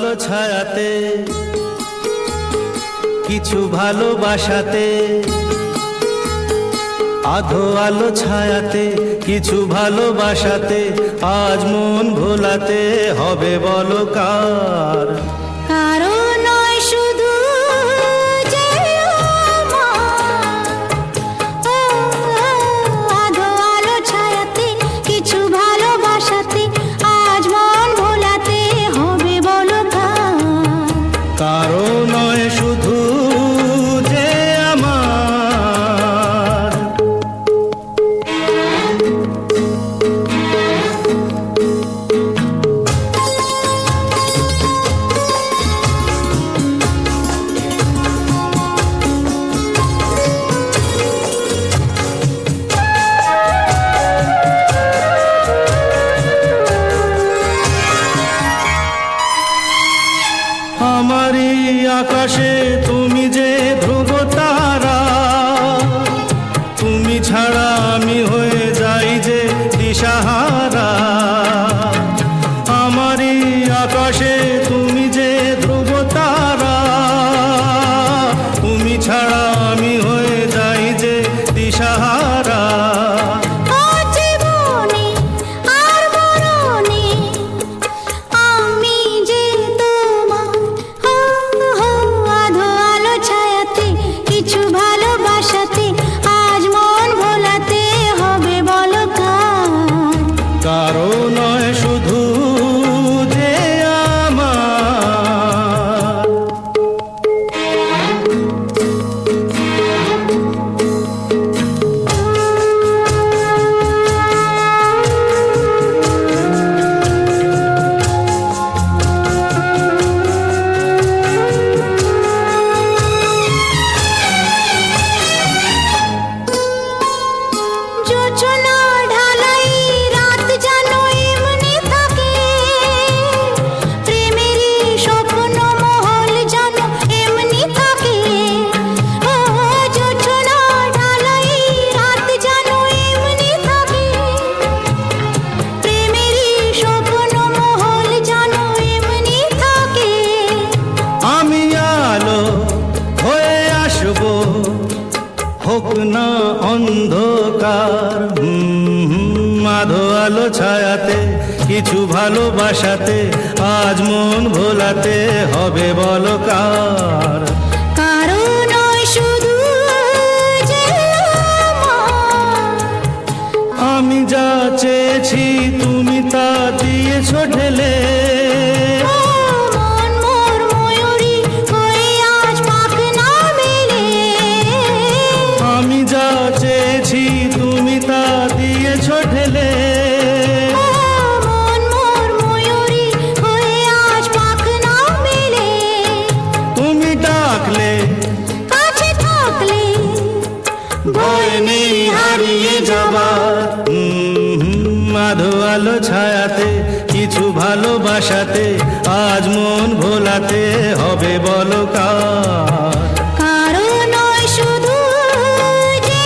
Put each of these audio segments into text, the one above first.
আলো ছায়াতে, কিছু ভালোবাসাতে, আধো আলো ছায়াতে, কিছু ভালোবাসাতে, আজ মন ভোলাতে হবে বলো কার? কারো নয় শুধু যে আধো আলো ছায়াতে, কিছু ভালোবাসাতে, আজ মন ভোলাতে হবে বলো কার? কারো নয় শুধু যে আমার। আমারই আকাশে তুমি যে ধ্রুব তারা, তুমি ছাড়া আমি হয়ে যাই যে দিশাহারা। আমারই আকাশে তুমি যে ধ্রুব তারা, তুমি ছাড়া আমি হয়ে যাই যে দিশাহারা। কারো নয় শুধু যে আমার। হোক না অন্ধকার, আধো আলো ছায়াতে, কিছু ভালোবাসাতে, আজ মন ভোলাতে হবে বলো কার? কারো নয় শুধু যে আমি যা চেয়েছি তুমি তা দিয়েছ ঢেলে। আমি যা চেয়েছি তুমি তা দিয়েছ ঢেলে। তুমি ডাকলে কাছে থাকলে ভয় নেই হারিয়ে যাবার। আধো আলো ছায়াতে, কিছু ভালোবাসাতে, আজ মন ভোলাতে হবে বলো কার? কারো নয় শুধু যে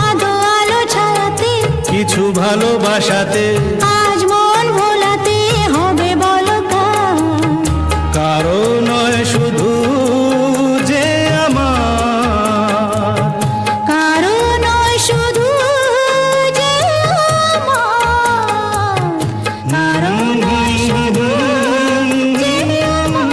আধো আলো ছায়াতে, কিছু ভালোবাসাতে, আজ মন ভোলাতে হবে বলো কার? কারো নয় শুধু যে আমার। কারো নয় শুধু যে আমার। কারো নয় শুধু যে আমার।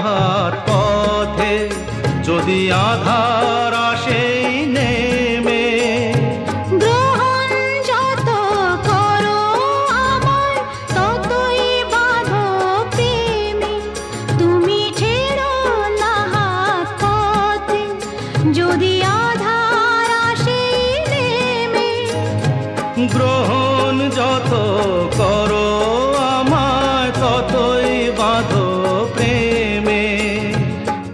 হাত পথে যদি আধার আসেই নেমে, গ্রহণ যত করো আমার ততই বাঁধো প্রেমে, তুমি ছেড়ো না হাত পথে যদি আধার আসে নেমে। গ্রহণ যত করো আমায় ততই বাঁধো প্রেমে।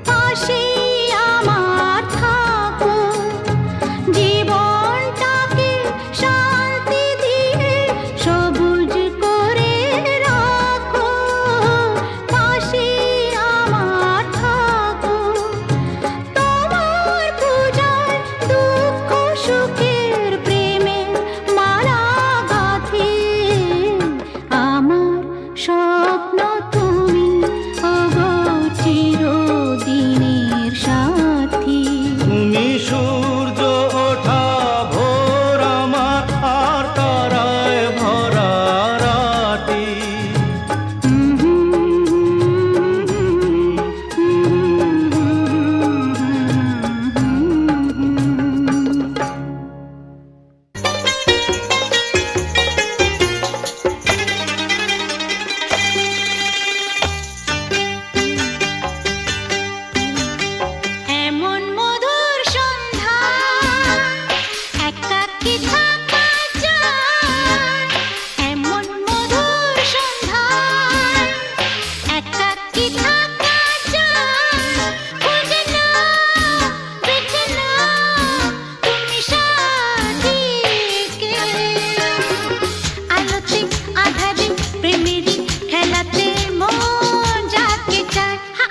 পাশে আমার থাকো, জীবনটাকে শান্তি দিয়ে সবুজ করে রাখো। পাশে আমার থাকো, তোমার পূজায় দুঃখ সুখের প্রেমে মালা গাঁথি। আমার স্বপ্ন তুমি ওগো চিরদিনের সাথী। তুমি সূর্য ওঠা ভোর আমার আর তারায় ভরা রাতি। এমন মধুর সন্ধ্যা একাকী থাকা যায়, এমন মধুর সন্ধ্যা একাকী থাকা যায়। খুঁজে নাও, বেছে নাও তুমি সাথীকে। আলোতে আধারে প্রেমেরই খেলাতে মন যাকে চায়, হা